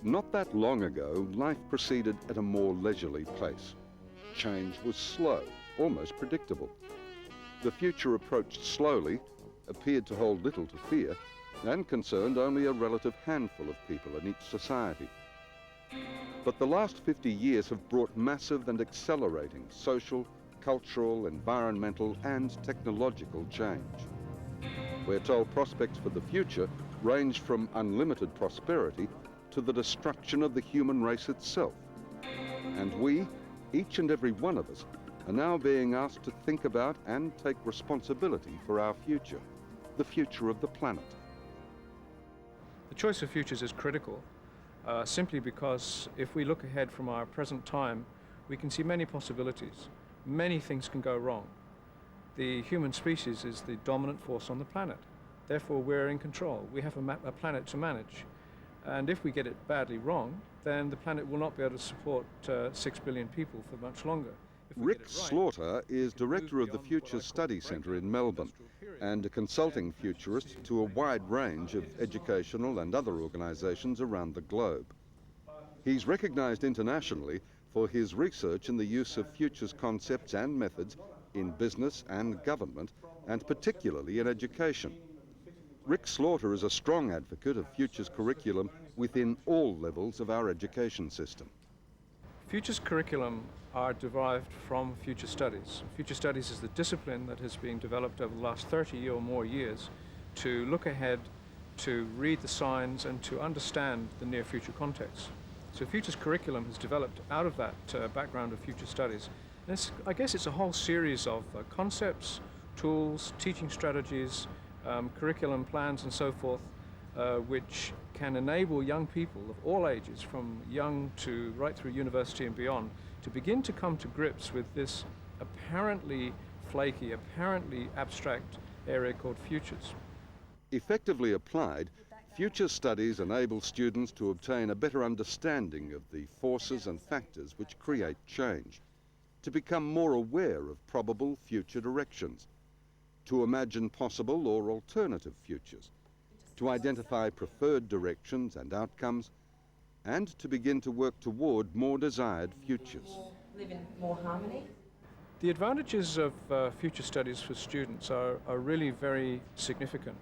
Not that long ago, life proceeded at a more leisurely pace. Change was slow, almost predictable. The future approached slowly, appeared to hold little to fear, and concerned only a relative handful of people in each society. But the last 50 years have brought massive and accelerating social, cultural, environmental, and technological change. We're told prospects for the future range from unlimited prosperity to the destruction of the human race itself. And we, each and every one of us, are now being asked to think about and take responsibility for our future, the future of the planet. The choice of futures is critical, simply because if we look ahead from our present time, we can see many possibilities. Many things can go wrong. The human species is the dominant force on the planet. Therefore, we're in control. We have a planet to manage. And if we get it badly wrong, then the planet will not be able to support 6 billion people for much longer. Rick Slaughter is director of the Future Study Centre in Melbourne and a consulting futurist to a wide range of educational and other organisations around the globe. He's recognised internationally for his research in the use of futures concepts and methods in business and government, and particularly in education. Rick Slaughter is a strong advocate of futures curriculum within all levels of our education system. Futures curriculum are derived from future studies. Future studies is the discipline that has been developed over the last 30 or more years to look ahead, to read the signs, and to understand the near future context. So futures curriculum has developed out of that background of future studies. And I guess it's a whole series of concepts, tools, teaching strategies, curriculum plans and so forth, which can enable young people of all ages, from young to right through university and beyond, to begin to come to grips with this apparently flaky, apparently abstract area called futures. Effectively applied, future studies enable students to obtain a better understanding of the forces and factors which create change, to become more aware of probable future directions, to imagine possible or alternative futures, to identify preferred directions and outcomes, and to begin to work toward more desired futures. Live in more harmony. The advantages of future studies for students are really very significant.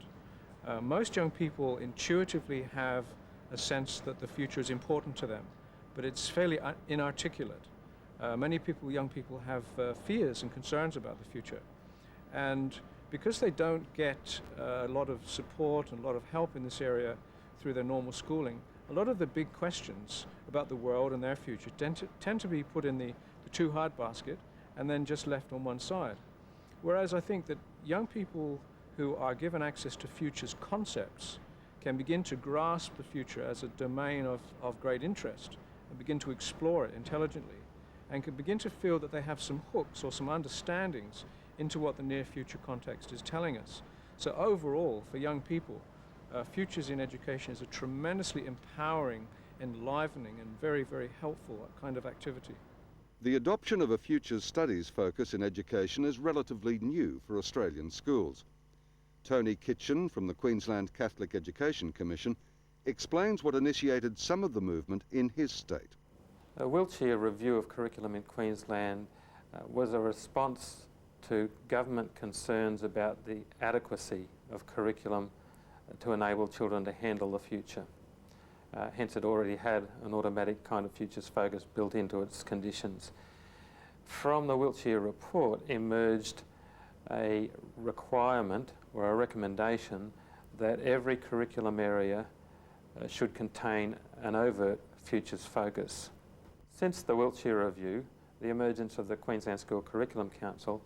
Most young people intuitively have a sense that the future is important to them, but it's fairly inarticulate. Many young people have fears and concerns about the future. And because they don't get a lot of support and a lot of help in this area through their normal schooling, a lot of the big questions about the world and their future tend to be put in the too hard basket and then just left on one side. Whereas I think that young people who are given access to futures concepts can begin to grasp the future as a domain of great interest and begin to explore it intelligently, and can begin to feel that they have some hooks or some understandings into what the near future context is telling us. So overall, for young people, futures in education is a tremendously empowering, enlivening, and very, very helpful kind of activity. The adoption of a futures studies focus in education is relatively new for Australian schools. Tony Kitchen from the Queensland Catholic Education Commission explains what initiated some of the movement in his state. A wheelchair review of curriculum in Queensland was a response to government concerns about the adequacy of curriculum to enable children to handle the future. Hence it already had an automatic kind of futures focus built into its conditions. From the wheelchair report emerged a requirement or a recommendation that every curriculum area should contain an overt futures focus. Since the wheelchair review, the emergence of the Queensland School Curriculum Council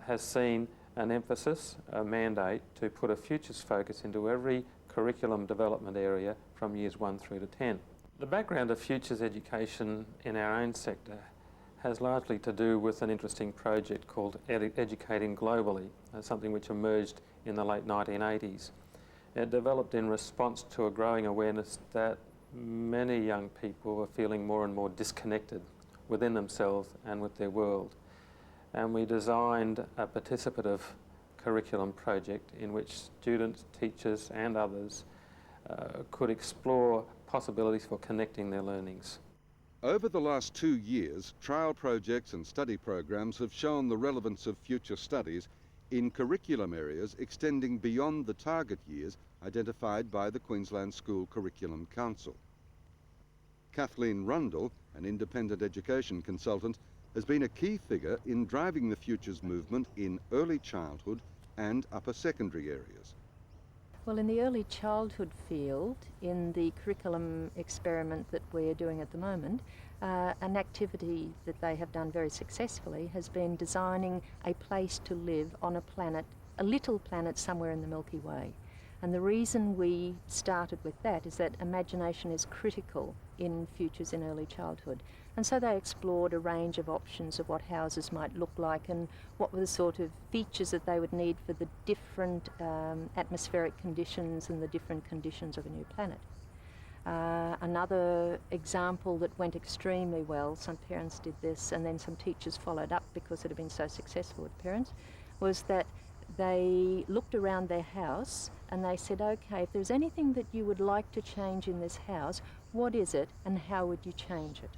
has seen an emphasis, a mandate to put a futures focus into every curriculum development area from years 1 through to 10. The background of futures education in our own sector has largely to do with an interesting project called Educating Globally, something which emerged in the late 1980s. It developed in response to a growing awareness that many young people were feeling more and more disconnected within themselves and with their world. And we designed a participative curriculum project in which students, teachers and others could explore possibilities for connecting their learnings. Over the last 2 years, trial projects and study programs have shown the relevance of future studies in curriculum areas extending beyond the target years identified by the Queensland School Curriculum Council. Kathleen Rundle, an independent education consultant, has been a key figure in driving the Futures movement in early childhood and upper secondary areas. Well, in the early childhood field, in the curriculum experiment that we're doing at the moment, an activity that they have done very successfully has been designing a place to live on a planet, a little planet somewhere in the Milky Way. And the reason we started with that is that imagination is critical in futures in early childhood. And so they explored a range of options of what houses might look like and what were the sort of features that they would need for the different atmospheric conditions and the different conditions of a new planet. Another example that went extremely well, some parents did this and then some teachers followed up because it had been so successful with parents, was that they looked around their house and they said, okay, if there's anything that you would like to change in this house, what is it and how would you change it?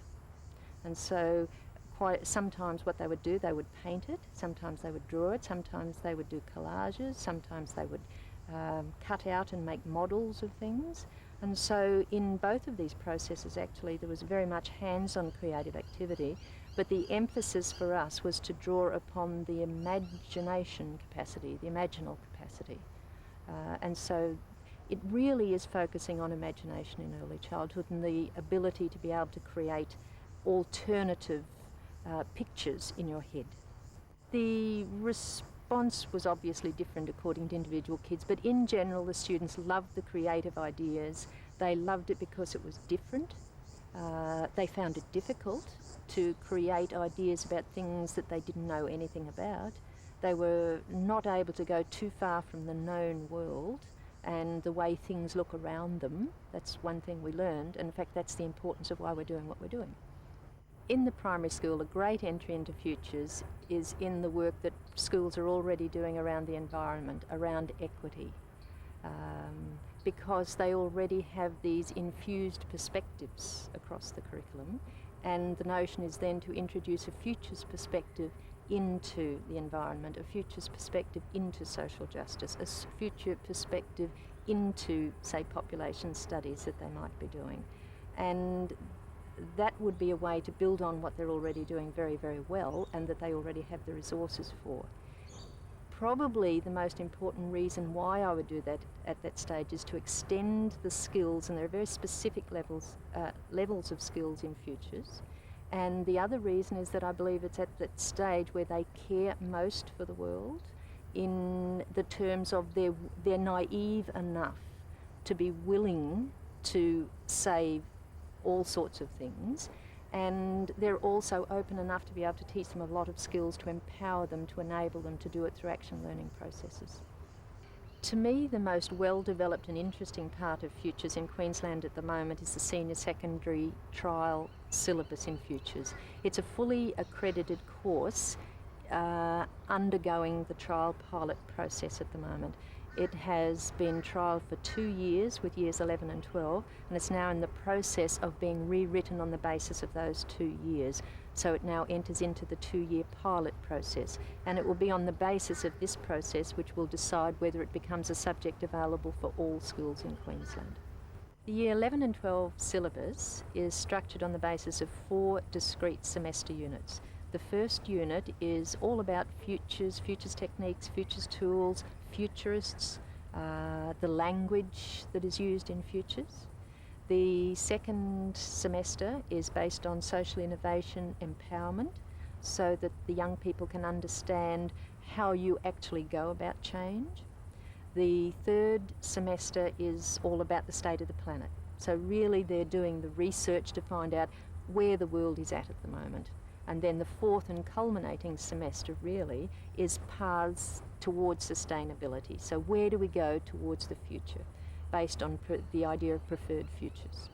And so sometimes what they would do, they would paint it, sometimes they would draw it, sometimes they would do collages, sometimes they would cut out and make models of things. And so in both of these processes actually there was very much hands-on creative activity, but the emphasis for us was to draw upon the imagination capacity, the imaginal capacity. And so it really is focusing on imagination in early childhood and the ability to be able to create alternative pictures in your head. The response was obviously different according to individual kids, but in general the students loved the creative ideas. They loved it because it was different. They found it difficult to create ideas about things that they didn't know anything about. They were not able to go too far from the known world and the way things look around them. That's one thing we learned, and in fact that's the importance of why we're doing what we're doing. In the primary school, a great entry into futures is in the work that schools are already doing around the environment, around equity, because they already have these infused perspectives across the curriculum, and the notion is then to introduce a futures perspective into the environment, a futures perspective into social justice, a future perspective into, say, population studies that they might be doing. And that would be a way to build on what they're already doing very, very well and that they already have the resources for. Probably the most important reason why I would do that at that stage is to extend the skills, and there are very specific levels of skills in futures. And the other reason is that I believe it's at that stage where they care most for the world in the terms of they're naive enough to be willing to save all sorts of things, and they're also open enough to be able to teach them a lot of skills to empower them, to enable them to do it through action learning processes. To me, the most well-developed and interesting part of Futures in Queensland at the moment is the senior secondary trial syllabus in Futures. It's a fully accredited course undergoing the trial pilot process at the moment. It has been trialled for 2 years with years 11 and 12, and it's now in the process of being rewritten on the basis of those 2 years. So it now enters into the 2-year pilot process, and it will be on the basis of this process which will decide whether it becomes a subject available for all schools in Queensland. The year 11 and 12 syllabus is structured on the basis of 4 discrete semester units. The first unit is all about futures, futures techniques, futures tools, futurists, the language that is used in futures. The second semester is based on social innovation empowerment, so that the young people can understand how you actually go about change. The third semester is all about the state of the planet. So really they're doing the research to find out where the world is at the moment. And then the fourth and culminating semester really is paths towards sustainability. So where do we go towards the future, based on the idea of preferred futures.